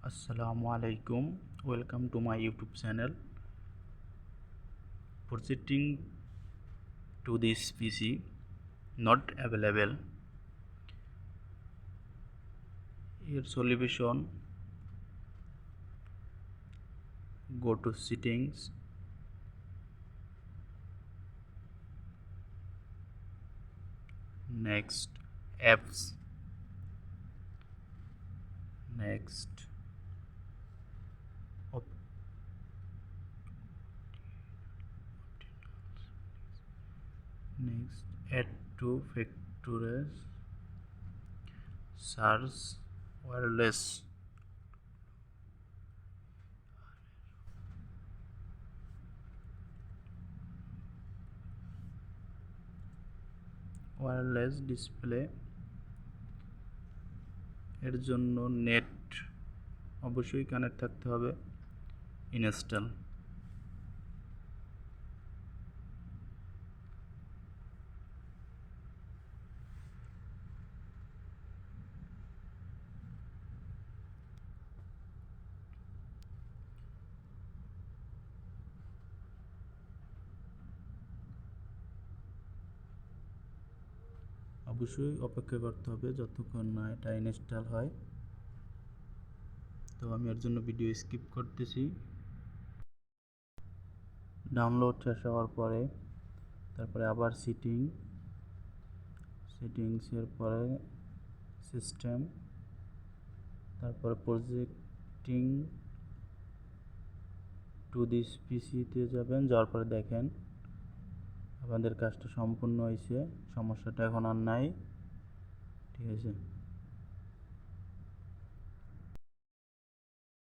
Assalamu alaikum. Welcome to my YouTube channel. Proceeding to this PC not available. Here solution, go to settings, next apps, next add to factors, search wireless. Wireless display এর জন্য net অবশ্যই connect থাকতে হবে। Install অবশ্যই অপেক্ষা করতে হবে যতক্ষণ না এটা ইনস্টল হয়। তো আমি এর জন্য ভিডিও স্কিপ করতেছি। ডাউনলোড শেষ হওয়ার পরে তারপরে আবার সেটিংসের পরে সিস্টেম, তারপরে প্রজেক্টিং টু দিস পিসিতে যাবেন। যাওয়ার পরে দেখেন আমাদের কাজটা সম্পূর্ণ হয়েছে, সমস্যাটা এখন আর নাই। ঠিক আছে।